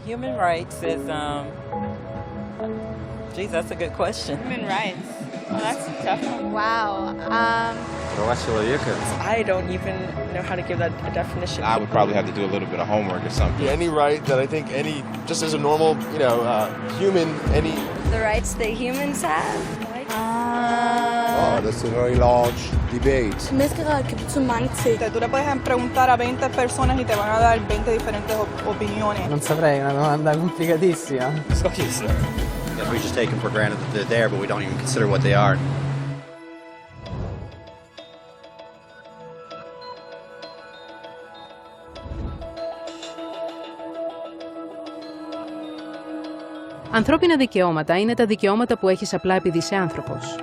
Human rights is, geez, that's a good question. Human rights. Well, that's a tough one. Wow. I don't even know how to give that a definition. I would probably have to do a little bit of homework or something. Any right that I think just as a normal, human, any... The rights that humans have? That's a very large debate. Tú le puedes preguntar a 20 personas y te van a dar 20 diferentes opiniones. Non saprei, è una domanda complicatissima. We just take them for granted that they're there, but we don't even consider what they are. Ανθρώπινα δικαιώματα είναι τα δικαιώματα που έχεις απλά επειδή είσαι άνθρωπος.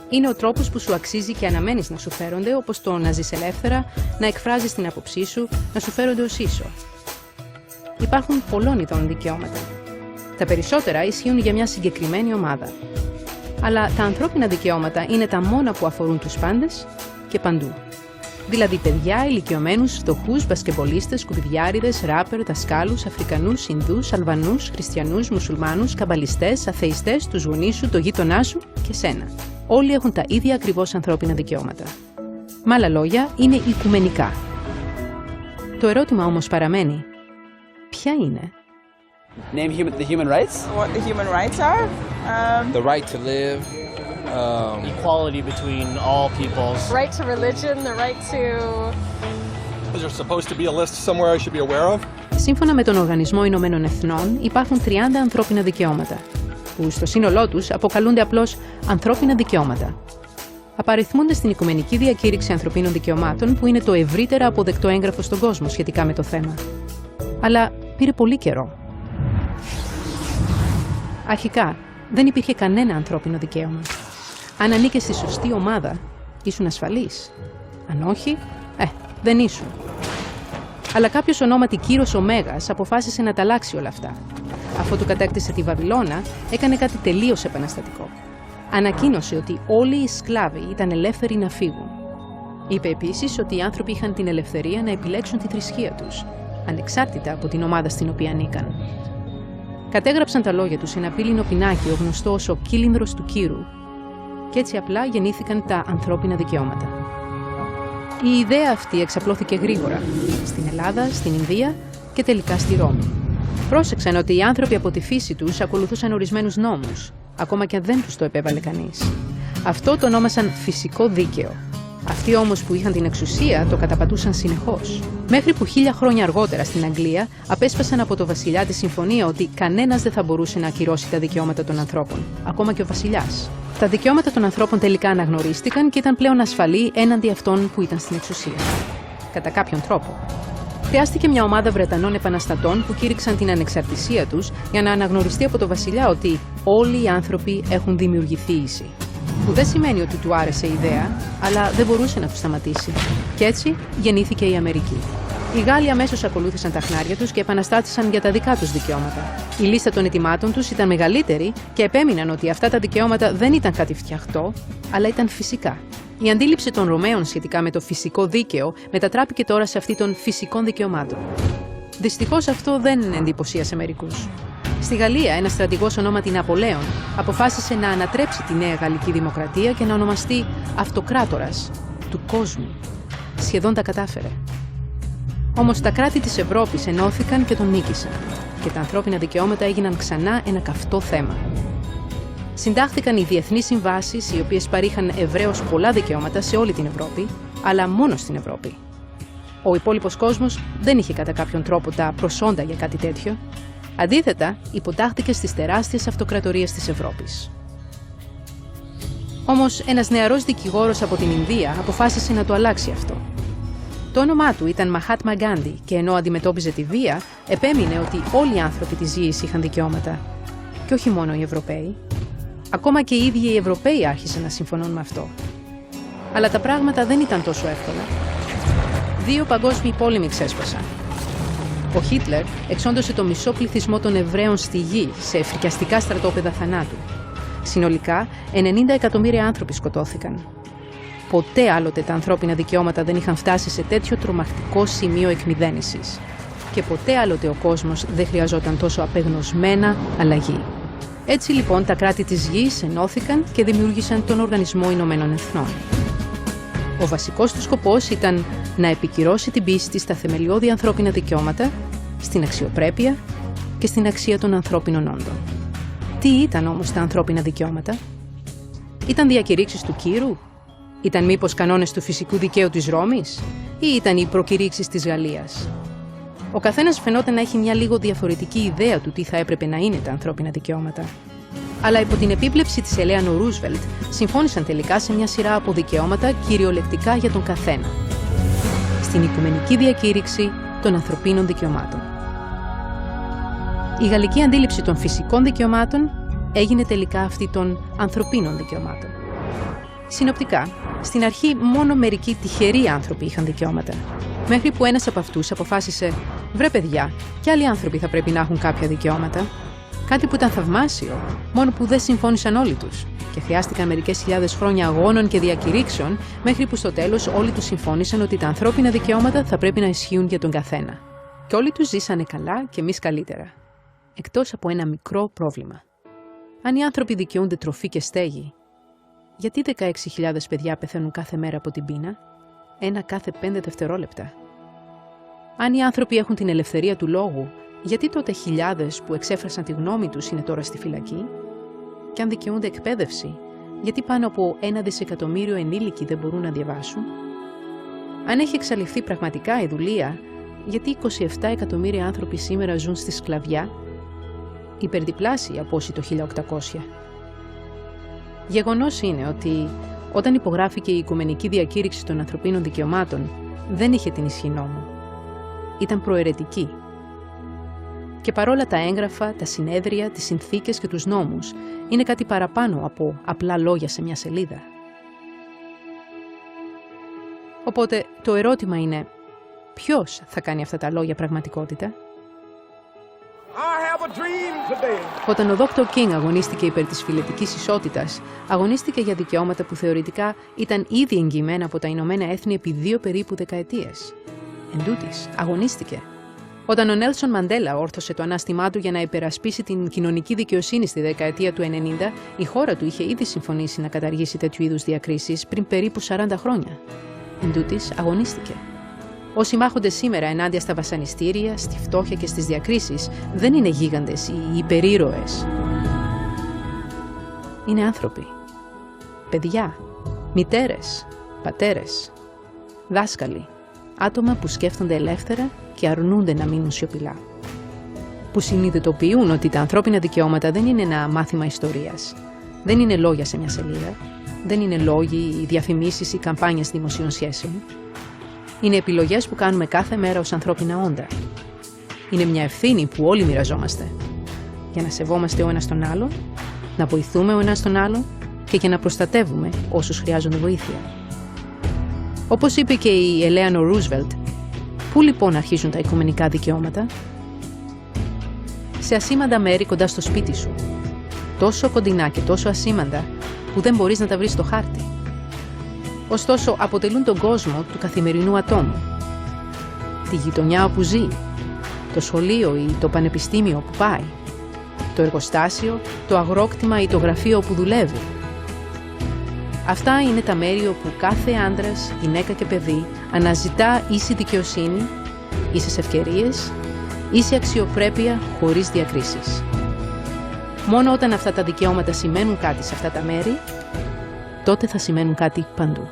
Είναι ο τρόπος που σου αξίζει και αναμένεις να σου φέρονται, όπως το να ζεις ελεύθερα, να εκφράζεις την άποψή σου, να σου φέρονται ως ίσο. Υπάρχουν πολλών ειδών δικαιώματα. Τα περισσότερα ισχύουν για μια συγκεκριμένη ομάδα. Αλλά τα ανθρώπινα δικαιώματα είναι τα μόνα που αφορούν τους πάντες και παντού. Δηλαδή παιδιά, ηλικιωμένους, φτωχούς, μπασκεμπολίστες, σκουπιδιάριδες, ράπερ, δασκάλους, Αφρικανούς, Ινδούς, Αλβανούς, Χριστιανούς, Μουσουλμάνους, καμπαλιστές, αθεϊστές, τους γονείς σου, το γείτονά σου και σένα. Όλοι έχουν τα ίδια ακριβώς ανθρώπινα δικαιώματα. Με άλλα λόγια, είναι οικουμενικά. Το ερώτημα όμως παραμένει, ποια είναι? Name the human rights? What the human rights are? The right to live. Equality between all peoples. Right to religion, the right to... Is there supposed to be a list somewhere I should be aware of? Σύμφωνα με τον Οργανισμό Ηνωμένων Εθνών, υπάρχουν 30 ανθρώπινα δικαιώματα, που στο σύνολό τους αποκαλούνται απλώς ανθρώπινα δικαιώματα. Απαριθμούνται στην Οικουμενική Διακήρυξη Ανθρωπίνων Δικαιωμάτων, που είναι το ευρύτερα αποδεκτό έγγραφο στον κόσμο σχετικά με το θέμα. Αλλά πήρε πολύ καιρό. Αρχικά, δεν υπήρχε κανένα ανθρώπινο δικαίωμα. Αν ανήκες στη σωστή ομάδα, ήσουν ασφαλής. Αν όχι, δεν ήσουν. Αλλά κάποιος ονόματι Κύρος ο Μέγας αποφάσισε να τα αλλάξει όλα αυτά. Αφού του κατέκτησε τη Βαβυλώνα, έκανε κάτι τελείως επαναστατικό. Ανακοίνωσε ότι όλοι οι σκλάβοι ήταν ελεύθεροι να φύγουν. Είπε επίσης ότι οι άνθρωποι είχαν την ελευθερία να επιλέξουν τη θρησκεία τους, ανεξάρτητα από την ομάδα στην οποία ανήκαν. Κατέγραψαν τα λόγια του σε ένα πύληνο πινάκιο γνωστό ως ο κύλινδρος του Κύρου, και έτσι απλά γεννήθηκαν τα ανθρώπινα δικαιώματα. Η ιδέα αυτή εξαπλώθηκε γρήγορα στην Ελλάδα, στην Ινδία και τελικά στη Ρώμη. Πρόσεξαν ότι οι άνθρωποι από τη φύση τους ακολουθούσαν ορισμένους νόμους, ακόμα και αν δεν τους το επέβαλε κανείς. Αυτό το ονόμασαν φυσικό δίκαιο. Αυτοί όμως που είχαν την εξουσία το καταπατούσαν συνεχώς. Μέχρι που 1000 χρόνια αργότερα στην Αγγλία απέσπασαν από το βασιλιά τη συμφωνία ότι κανένας δεν θα μπορούσε να ακυρώσει τα δικαιώματα των ανθρώπων, ακόμα και ο βασιλιάς. Τα δικαιώματα των ανθρώπων τελικά αναγνωρίστηκαν και ήταν πλέον ασφαλή έναντι αυτών που ήταν στην εξουσία. Κατά κάποιον τρόπο. Χρειάστηκε μια ομάδα Βρετανών επαναστατών που κήρυξαν την ανεξαρτησία τους για να αναγνωριστεί από το βασιλιά ότι όλοι οι άνθρωποι έχουν δημιουργηθεί ίσοι. Που δεν σημαίνει ότι του άρεσε η ιδέα, αλλά δεν μπορούσε να του σταματήσει. Και έτσι γεννήθηκε η Αμερική. Οι Γάλλοι αμέσως ακολούθησαν τα χνάρια τους και επαναστάτησαν για τα δικά τους δικαιώματα. Η λίστα των αιτημάτων τους ήταν μεγαλύτερη και επέμειναν ότι αυτά τα δικαιώματα δεν ήταν κάτι φτιαχτό, αλλά ήταν φυσικά. Η αντίληψη των Ρωμαίων σχετικά με το φυσικό δίκαιο μετατράπηκε τώρα σε αυτή των φυσικών δικαιωμάτων. Δυστυχώς αυτό δεν εντυπωσίασε μερικούς. Στη Γαλλία, ένας στρατηγός ονόματι Ναπολέον αποφάσισε να ανατρέψει τη νέα γαλλική δημοκρατία και να ονομαστεί αυτοκράτορας του κόσμου. Σχεδόν τα κατάφερε. Όμως τα κράτη της Ευρώπης ενώθηκαν και τον νίκησαν και τα ανθρώπινα δικαιώματα έγιναν ξανά ένα καυτό θέμα. Συντάχθηκαν οι διεθνείς συμβάσεις, οι οποίες παρήχαν ευρέως πολλά δικαιώματα σε όλη την Ευρώπη, αλλά μόνο στην Ευρώπη. Ο υπόλοιπος κόσμος δεν είχε κατά κάποιον τρόπο τα προσόντα για κάτι τέτοιο. Αντίθετα, υποτάχθηκε στις τεράστιες αυτοκρατορίες της Ευρώπης. Όμως, ένας νεαρός δικηγόρος από την Ινδία αποφάσισε να το αλλάξει αυτό. Το όνομά του ήταν Μαχάτμα Γκάντι και ενώ αντιμετώπιζε τη βία, επέμεινε ότι όλοι οι άνθρωποι της γης είχαν δικαιώματα. Και όχι μόνο οι Ευρωπαίοι. Ακόμα και οι ίδιοι οι Ευρωπαίοι άρχισαν να συμφωνούν με αυτό. Αλλά τα πράγματα δεν ήταν τόσο εύκολα. 2 παγκόσμιοι πόλεμοι ξέσπασαν. Ο Χίτλερ εξόντωσε το μισό πληθυσμό των Εβραίων στη γη σε φρικιαστικά στρατόπεδα θανάτου. Συνολικά, 90 εκατομμύρια άνθρωποι σκοτώθηκαν. Ποτέ άλλοτε τα ανθρώπινα δικαιώματα δεν είχαν φτάσει σε τέτοιο τρομακτικό σημείο εκμηδένισης. και ποτέ άλλοτε ο κόσμος δεν χρειαζόταν τόσο απεγνωσμένα αλλαγή. Έτσι λοιπόν τα κράτη της γης ενώθηκαν και δημιούργησαν τον Οργανισμό Ηνωμένων Εθνών. Ο βασικός του σκοπός ήταν να επικυρώσει την πίστη στα θεμελιώδη ανθρώπινα δικαιώματα, στην αξιοπρέπεια και στην αξία των ανθρώπινων όντων. Τι ήταν όμως τα ανθρώπινα δικαιώματα? Ήταν διακηρύξεις του Κύρου? Ήταν μήπως κανόνες του φυσικού δικαίου της Ρώμης? Ή ήταν οι προκηρύξεις της Γαλλίας? Ο καθένας φαινόταν να έχει μια λίγο διαφορετική ιδέα του τι θα έπρεπε να είναι τα ανθρώπινα δικαιώματα. Αλλά υπό την επίβλεψη της Ελέανορ Ρούσβελτ συμφώνησαν τελικά σε μια σειρά από δικαιώματα κυριολεκτικά για τον καθένα. Στην Οικουμενική Διακήρυξη των Ανθρωπίνων Δικαιωμάτων. Η γαλλική αντίληψη των φυσικών δικαιωμάτων έγινε τελικά αυτή των ανθρωπίνων δικαιωμάτων. Συνοπτικά, στην αρχή μόνο μερικοί τυχεροί άνθρωποι είχαν δικαιώματα. Μέχρι που ένας από αυτούς αποφάσισε «Βρε παιδιά, κι άλλοι άνθρωποι θα πρέπει να έχουν κάποια δικαιώματα». Κάτι που ήταν θαυμάσιο, μόνο που δεν συμφώνησαν όλοι τους. Και χρειάστηκαν μερικές χιλιάδες χρόνια αγώνων και διακηρύξεων, μέχρι που στο τέλος όλοι τους συμφώνησαν ότι τα ανθρώπινα δικαιώματα θα πρέπει να ισχύουν για τον καθένα. Και όλοι τους ζήσανε καλά και εμείς καλύτερα. Εκτός από ένα μικρό πρόβλημα. Αν οι άνθρωποι δικαιούνται τροφή και στέγη, γιατί 16.000 παιδιά πεθαίνουν κάθε μέρα από την πείνα? Ένα κάθε 5 δευτερόλεπτα. Αν οι άνθρωποι έχουν την ελευθερία του λόγου, γιατί τότε χιλιάδες που εξέφρασαν τη γνώμη τους είναι τώρα στη φυλακή? Και αν δικαιούνται εκπαίδευση, γιατί πάνω από 1 δισεκατομμύριο ενήλικοι δεν μπορούν να διαβάσουν? Αν έχει εξαλειφθεί πραγματικά η δουλεία, γιατί 27 εκατομμύρια άνθρωποι σήμερα ζουν στη σκλαβιά, υπερδιπλάσιοι από όσοι το 1800. Γεγονός είναι ότι όταν υπογράφηκε η Οικουμενική Διακήρυξη των Ανθρωπίνων Δικαιωμάτων, δεν είχε την ισχύ νόμου. Ήταν προαιρετική. Και παρόλα τα έγγραφα, τα συνέδρια, τις συνθήκες και τους νόμους, είναι κάτι παραπάνω από απλά λόγια σε μια σελίδα. Οπότε το ερώτημα είναι, ποιος θα κάνει αυτά τα λόγια πραγματικότητα? Όταν ο Dr. King αγωνίστηκε υπέρ της φυλετικής ισότητας, αγωνίστηκε για δικαιώματα που θεωρητικά ήταν ήδη εγγυημένα από τα Ηνωμένα Έθνη επί 2 περίπου δεκαετίες. Εν τούτης, αγωνίστηκε. Όταν ο Νέλσον Μαντέλα όρθωσε το ανάστημά του για να υπερασπίσει την κοινωνική δικαιοσύνη στη δεκαετία του 90, η χώρα του είχε ήδη συμφωνήσει να καταργήσει τέτοιου είδους διακρίσεις πριν περίπου 40 χρόνια. Εν τούτης, αγωνίστηκε. Όσοι μάχονται σήμερα ενάντια στα βασανιστήρια, στη φτώχεια και στις διακρίσεις, δεν είναι γίγαντες ή υπερήρωες. Είναι άνθρωποι. Παιδιά, μητέρες, πατέρες, δάσκαλοι, άτομα που σκέφτονται ελεύθερα και αρνούνται να μείνουν σιωπηλά. Που συνειδητοποιούν ότι τα ανθρώπινα δικαιώματα δεν είναι ένα μάθημα ιστορίας. Δεν είναι λόγια σε μια σελίδα. Δεν είναι λόγοι, οι διαφημίσεις ή καμπάνιες δημοσίων σχέσεων. Είναι επιλογές που κάνουμε κάθε μέρα ως ανθρώπινα όντα. Είναι μια ευθύνη που όλοι μοιραζόμαστε. Για να σεβόμαστε ο ένας τον άλλον, να βοηθούμε ο ένας τον άλλον και για να προστατεύουμε όσους χρειάζονται βοήθεια. Όπως είπε και η Ελέανορ Ρούσβελτ, πού λοιπόν αρχίζουν τα οικουμενικά δικαιώματα? Σε ασήμαντα μέρη κοντά στο σπίτι σου. Τόσο κοντινά και τόσο ασήμαντα που δεν μπορείς να τα βρεις στο χάρτη. Ωστόσο, αποτελούν τον κόσμο του καθημερινού ατόμου. Τη γειτονιά όπου ζει, το σχολείο ή το πανεπιστήμιο όπου πάει, το εργοστάσιο, το αγρόκτημα ή το γραφείο όπου δουλεύει. Αυτά είναι τα μέρη όπου κάθε άντρας, γυναίκα και παιδί αναζητά ίση δικαιοσύνη, ίσες ευκαιρίες, ίση αξιοπρέπεια χωρίς διακρίσεις. Μόνο όταν αυτά τα δικαιώματα σημαίνουν κάτι σε αυτά τα μέρη, τότε θα σημαίνουν κάτι παντού.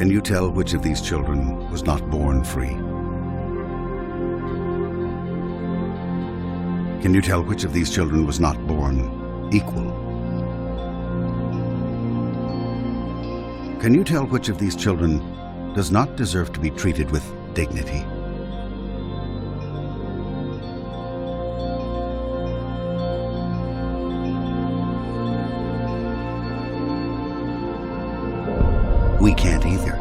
Can you tell which of these children was not born free? Can you tell which of these children was not born equal? Can you tell which of these children does not deserve to be treated with dignity? we can't either.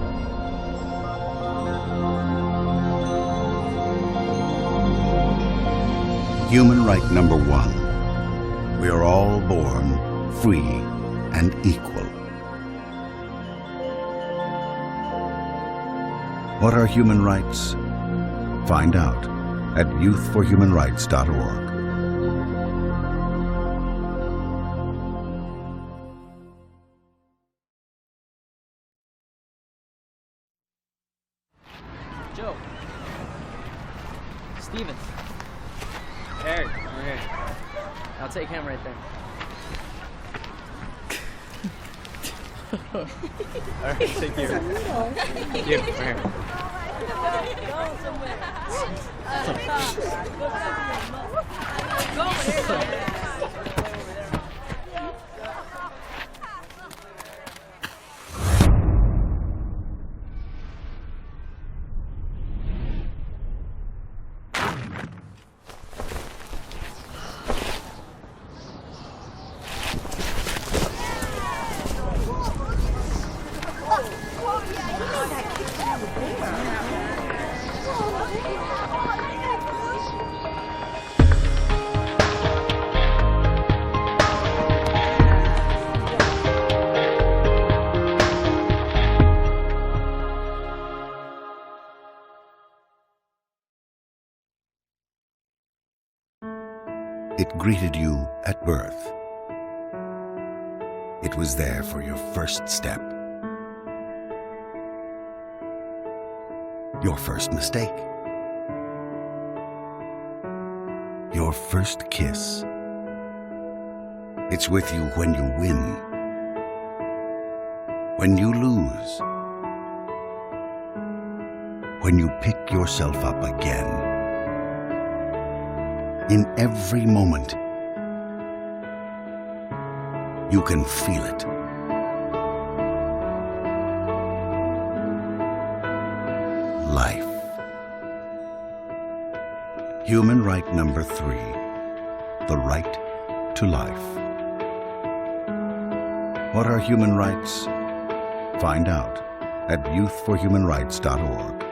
Human right number 1. We are all born free and equal. What are human rights? Find out at youthforhumanrights.org. Joe. Stevens. Eric, over here. I'll take him right there. All right, take you. Thank you. Over here. It greeted you at birth. It was there for your first step, your first mistake, your first kiss. It's with you when you win, when you lose, when you pick yourself up again. In every moment, you can feel it. Life. Human right number 3, the right to life. What are human rights? Find out at youthforhumanrights.org.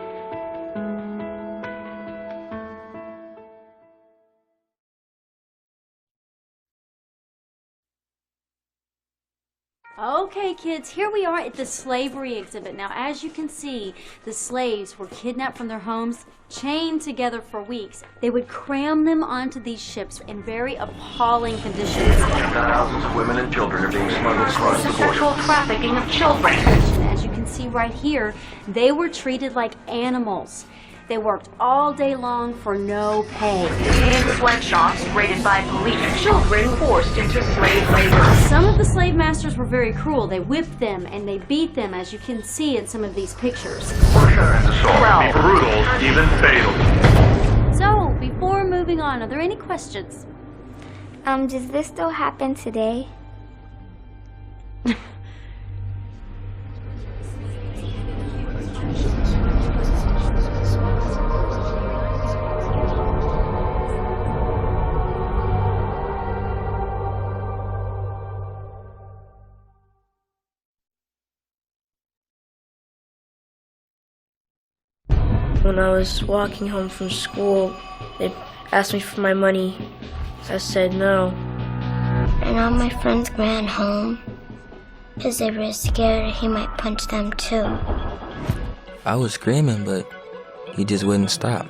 Okay, kids, here we are at the slavery exhibit. Now, as you can see, the slaves were kidnapped from their homes, chained together for weeks. They would cram them onto these ships in very appalling conditions. Thousands of women and children are being smuggled across the border. Sexual trafficking of children. As you can see right here, they were treated like animals. They worked all day long for no pay. In sweatshops raided by police, children forced into slave labor. Some of the slave masters were very cruel. They whipped them and they beat them, as you can see in some of these pictures. Torture and assault can be brutal, even fatal. So, before moving on, are there any questions? Does this still happen today? When I was walking home from school, they asked me for my money. I said no. And all my friends ran home because they were scared he might punch them too. I was screaming, but he just wouldn't stop.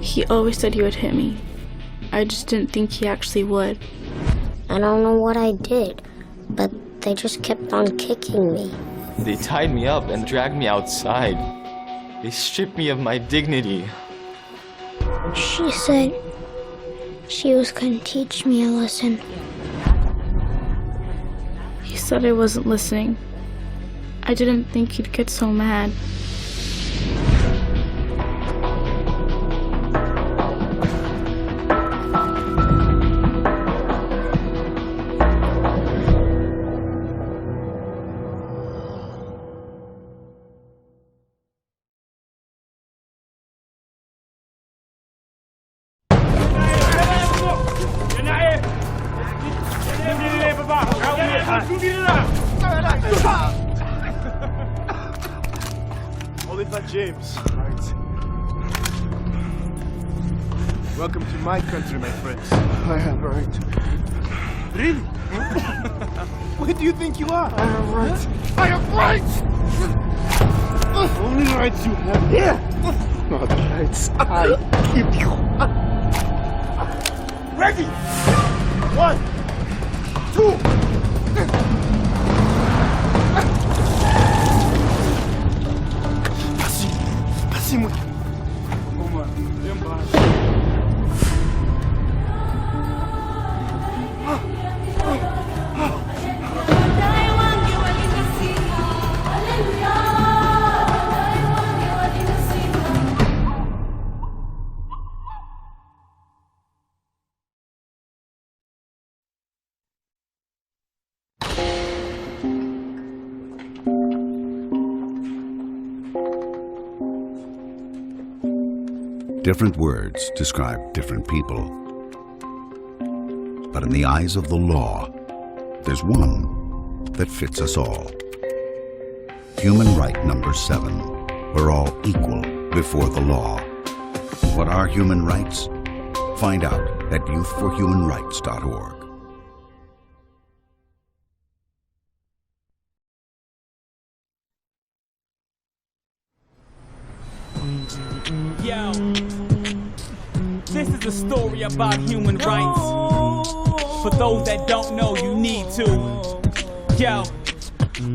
He always said he would hit me. I just didn't think he actually would. I don't know what I did, but they just kept on kicking me. They tied me up and dragged me outside. They stripped me of my dignity. She said she was going to teach me a lesson. He said I wasn't listening. I didn't think he'd get so mad. James. Right. Welcome to my country, my friends. I have a right. Really? Where do you think you are? I have rights. I have rights! Only rights you have here! Not rights. I give you. Ready! 1, 2. Assim muito. Uma, embaixo. Different words describe different people. But in the eyes of the law, there's one that fits us all. Human right number 7. We're all equal before the law. What are human rights? Find out at youthforhumanrights.org. Yo, this is a story about human rights. For those that don't know, you need to. Yo,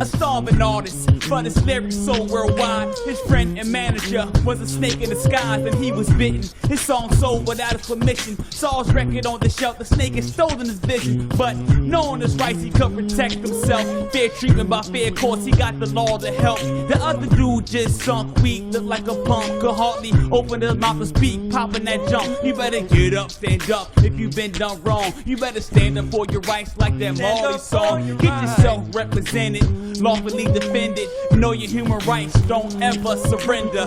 a starving artist, but his lyrics so worldwide. His friend and manager was a snake in disguise, and he was bitten. His song sold without his permission. Saw his record on the shelf, the snake had stolen his vision. But knowing his rights, he could protect himself. Fair treatment by fair courts, he got the law to help. The other dude just sunk weak, looked like a punk, could hardly open his mouth to speak, popping that jump. You better get up, stand up, if you've been done wrong. You better stand up for your rights like that Marley song. Get yourself represented, lawfully defended. Know your human rights, don't ever surrender.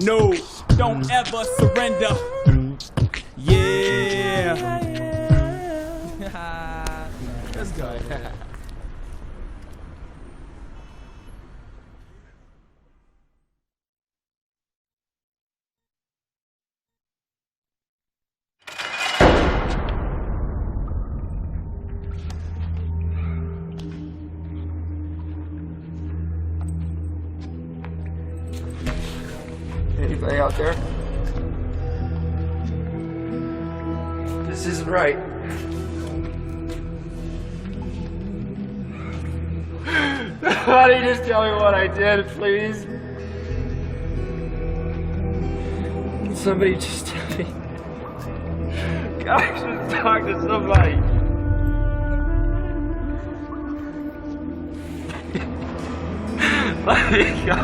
No, don't ever surrender. Yeah. Let's go. Anybody out there? This isn't right. Somebody just tell me what I did, please. Somebody just tell me. Gosh, just talk to somebody. Let me go.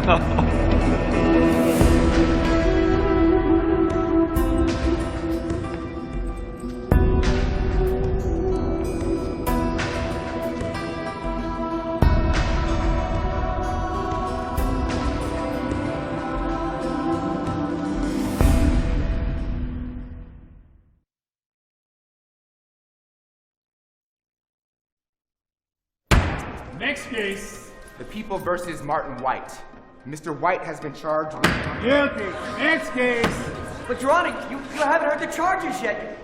Next case, the People versus Martin White. Mr. White has been charged with... Guilty. Next case. But Your Honor, you haven't heard the charges yet.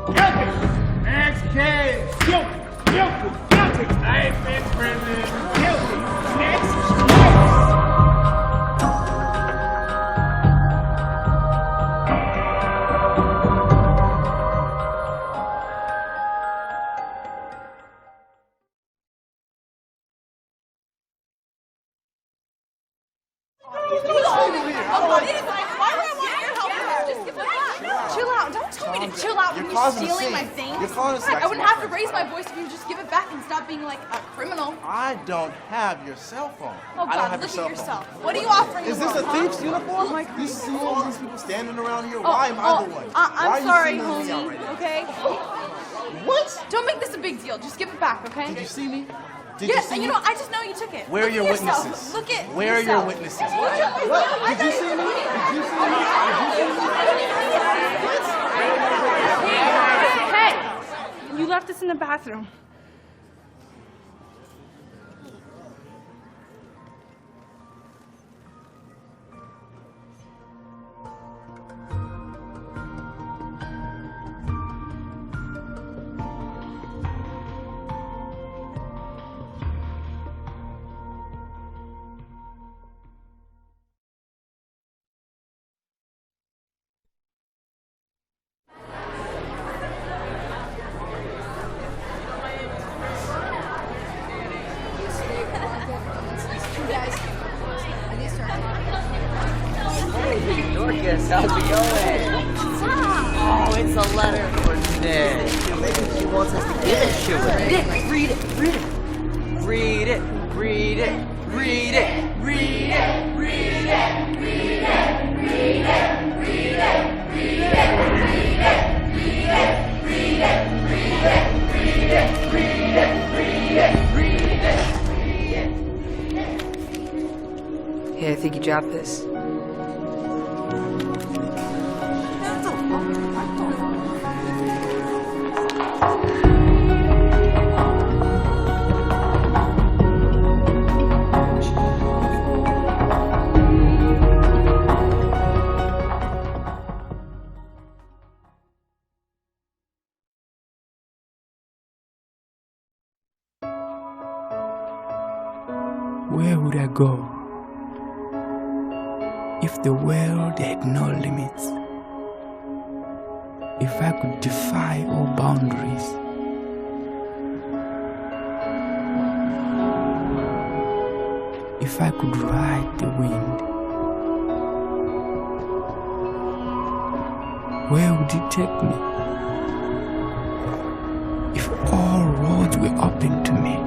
Guilty. Next case. Guilty. Guilty. Guilty. I've been prison. Guilty. Next case. Chill out. Don't tell me to chill out when you're stealing my things. You're calling us. I wouldn't have to raise my voice if you would just give it back and stop being like a criminal. I don't have your cell phone. Oh I don't God, have look your at cell yourself. phone. What are you offering? Is the this a world, thief's huh? uniform? Oh my You see all these people standing around here? Oh, Why am I the one? Why I'm are you sorry, singling me out homie. right now? Okay. What? Don't make this a big deal. Just give it back, okay? Did you see me? Did Yes, you see and you me? know, I just know you took it. Where are Look your at yourself. witnesses? Look at Where are your yourself. witnesses? What? What? Did you see me? Did you see me? Hey, you left us in the bathroom. It's a letter for Nick. Maybe she wants us to give it to her. Nick, read it, read it. Read it, read it, read it, read it, read it, read it, read it, read it, read it, read it, read it, read it, read it, read it, read it, read it, read it. Hey, I think you dropped this. Where would I go if the world had no limits? If I could defy all boundaries? If I could ride the wind? Where would it take me? If all roads were open to me?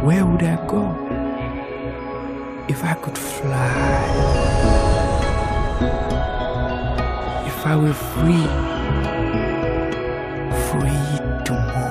Where would I go if I could fly? If I were free to move.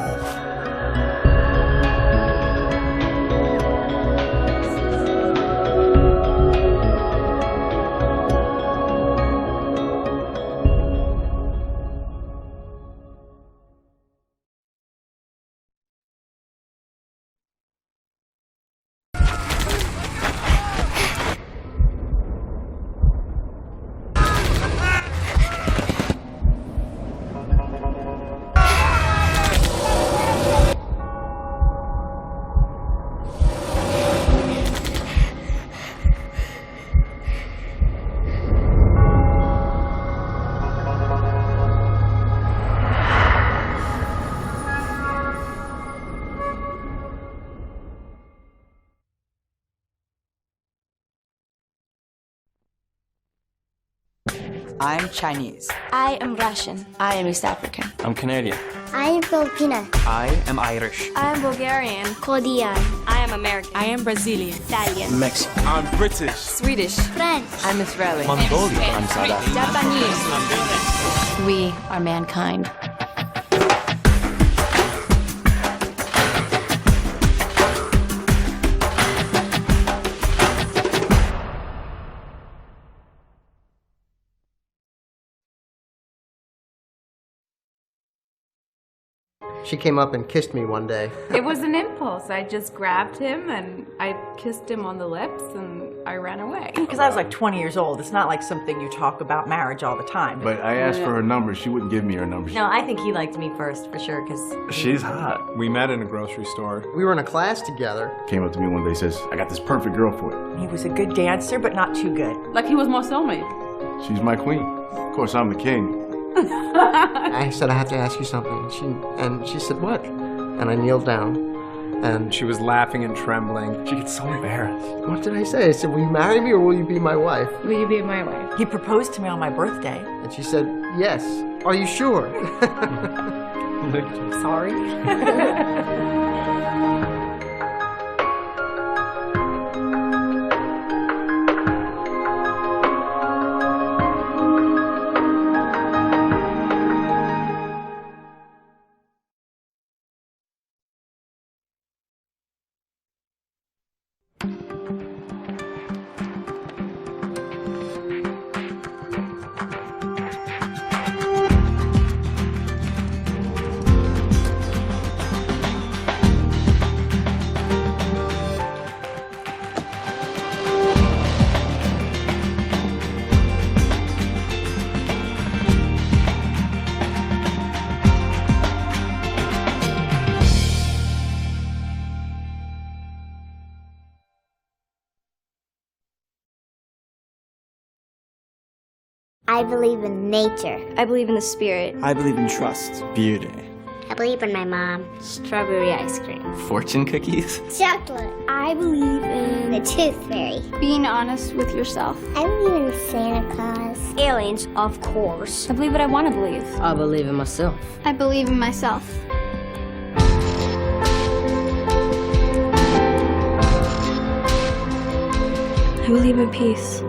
I'm Chinese. I am Russian. I am East African. I'm Canadian. I am Filipina. I am Irish. I am Bulgarian. Korean. I am American. I am Brazilian. Italian. Mexican. I'm British. Swedish. French. I'm Israeli. Mongolian. I'm South African. Japanese. We are mankind. She came up and kissed me one day. It was an impulse. I just grabbed him and I kissed him on the lips and I ran away. Because I was like 20 years old. It's not like something you talk about marriage all the time. But I asked for her number. She wouldn't give me her number. No, I think he liked me first for sure because She's hot. We met in a grocery store. We were in a class together. Came up to me one day, says, I got this perfect girl for you. He was a good dancer, but not too good. Like he was my soulmate. She's my queen. Of course, I'm the king. I said, I have to ask you something. And she said, what? And I kneeled down, and she was laughing and trembling. She gets so embarrassed. What did I say? I said, will you marry me or will you be my wife? Will you be my wife? He proposed to me on my birthday. And she said, yes. Are you sure? Sorry. I believe in nature. I believe in the spirit. I believe in trust, beauty. I believe in my mom. Strawberry ice cream. Fortune cookies? Chocolate. I believe in the tooth fairy. Being honest with yourself. I believe in Santa Claus. Aliens. feelings, of course. I believe what I want to believe. I believe in myself. I believe in myself. I believe in peace.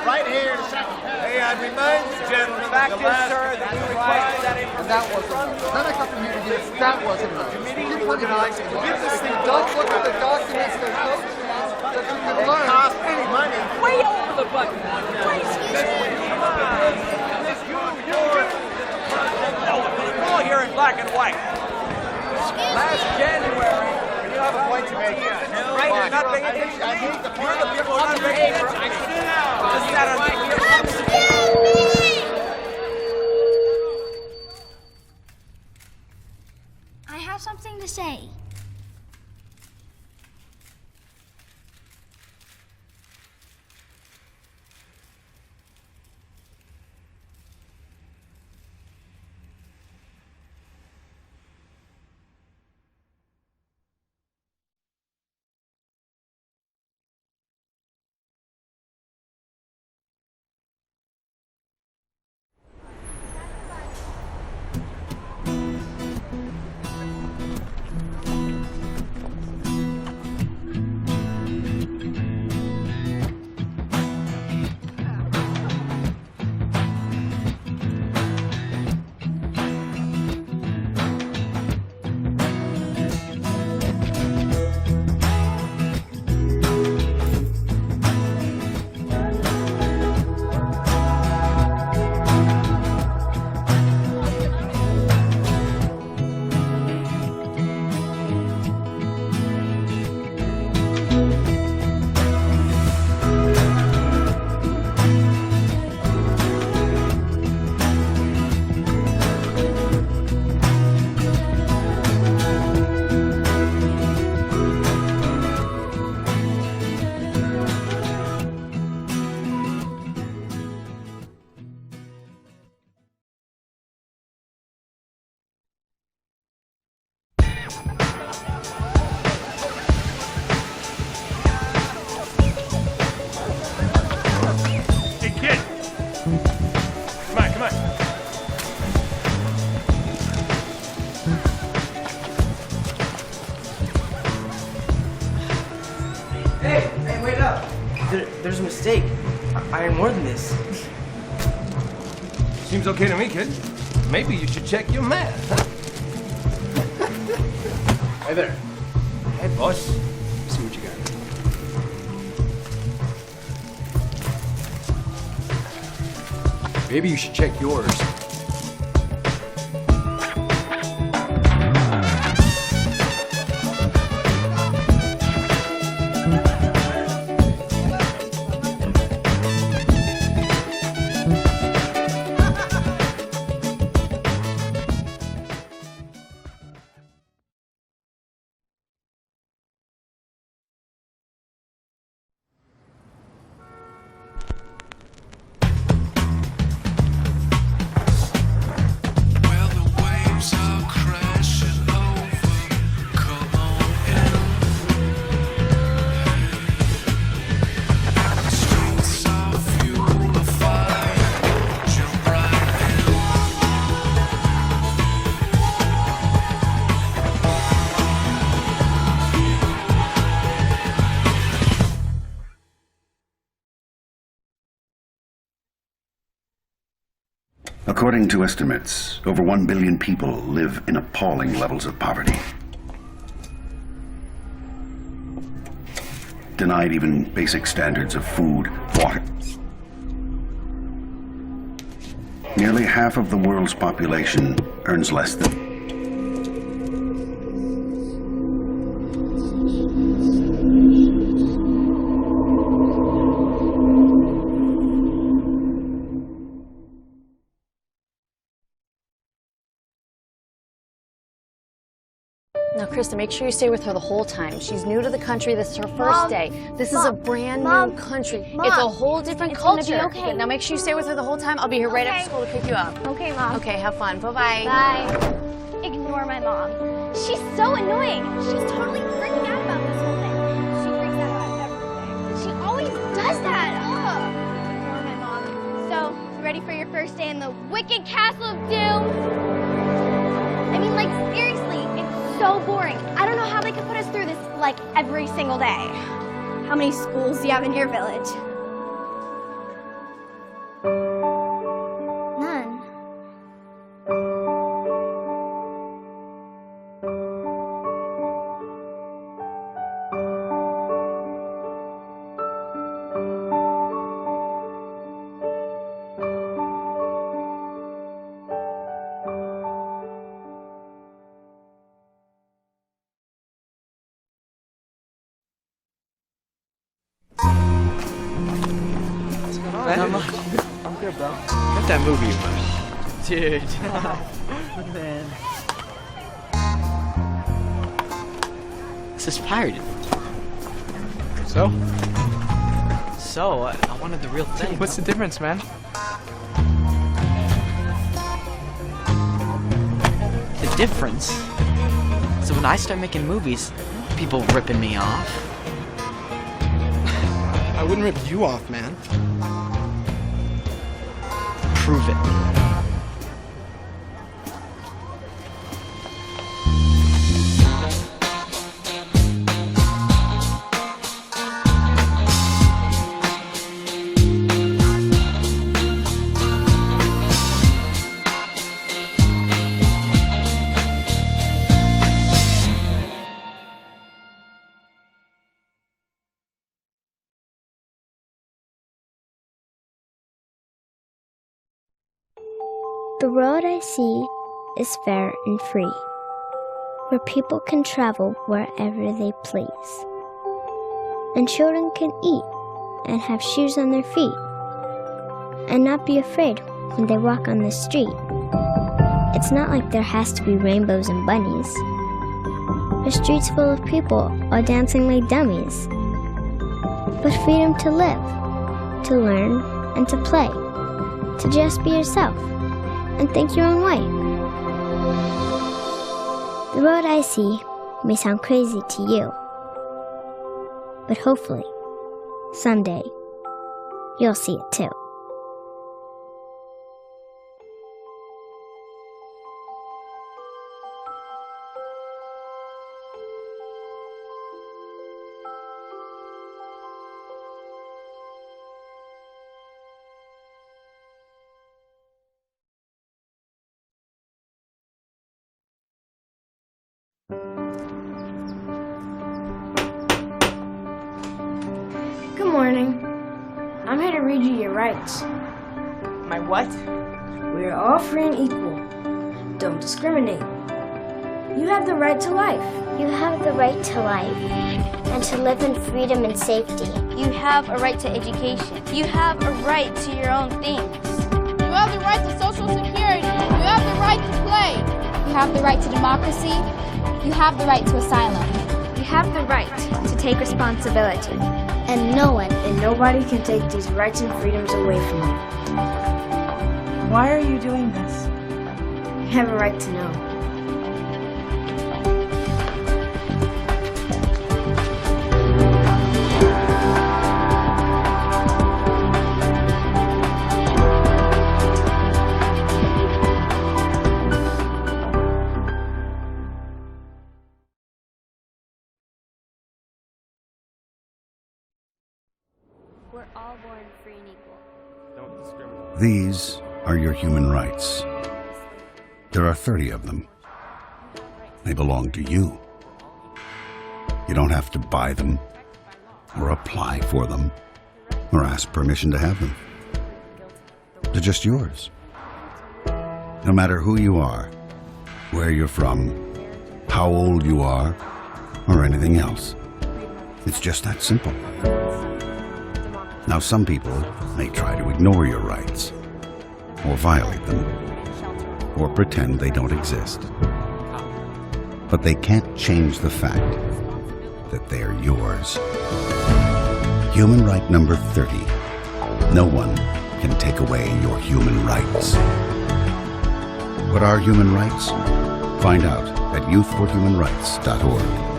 Right here to second. Hey, I remind you, gentlemen, the fact is, sir, that we require that information. That wasn't enough. Then I come from here to do this. That wasn't enough. Keep putting it on. Give this thing. Don't look at the documents. There's no that you can learn. It costs any money. Way over the button. All here in black and white. Last January, you have a point to make. Right, you're not paying attention. I hate the part of people not paying attention. Sit down. I have something to say. Hey, wait up. There's a mistake. I am more than this. Seems okay to me, kid. Maybe you should check your math. Hey there. Hey, boss. See what you got. Maybe you should check yours. According to estimates, over 1 billion people live in appalling levels of poverty. Denied even basic standards of food, water. Nearly half of the world's population earns less than Now, Krista, make sure you stay with her the whole time. She's new to the country. This is her first day. This is a brand new country. It's a whole different culture. Gonna be okay. Now, make sure you stay with her the whole time. I'll be here right after school to pick you up. Okay, Mom. Okay, have fun. Bye-bye. Bye. Ignore my mom. She's so annoying. She's totally freaking out about this whole thing. She freaks out about everything. She always does that. Ugh. Ignore my mom. So, you ready for your first day in the wicked castle of doom? I mean, like, seriously, it's so boring. I don't know how they could put us through this, like, every single day. How many schools do you have in your village? None. Not much. I'm good, bro. Get that movie you watched. Dude. Man. This is pirated. So? So, I wanted the real thing. What's the difference, man? The difference? So when I start making movies, people ripping me off. I wouldn't rip you off, man. Prove it. The road I see is fair and free, where people can travel wherever they please, and children can eat and have shoes on their feet, and not be afraid when they walk on the street. It's not like there has to be rainbows and bunnies. The streets full of people all dancing like dummies, but freedom to live, to learn, and to play, to just be yourself and think your own way. The road I see may sound crazy to you, but hopefully, someday, you'll see it too. Good morning. I'm here to read you your rights. My what? We are all free and equal. Don't discriminate. You have the right to life. You have the right to life and to live in freedom and safety. You have a right to education. You have a right to your own things. You have the right to social security. You have the right to play. You have the right to democracy. You have the right to asylum. You have the right to take responsibility. And no one and nobody can take these rights and freedoms away from you. Why are you doing this? You have a right to know. We're all born free and equal. Don't discriminate. These are your human rights. There are 30 of them. They belong to you. You don't have to buy them, or apply for them, or ask permission to have them. They're just yours. No matter who you are, where you're from, how old you are, or anything else. It's just that simple. Now, some people may try to ignore your rights, or violate them, or pretend they don't exist. But they can't change the fact that they're yours. Human right number 30. No one can take away your human rights. What are human rights? Find out at youthforhumanrights.org.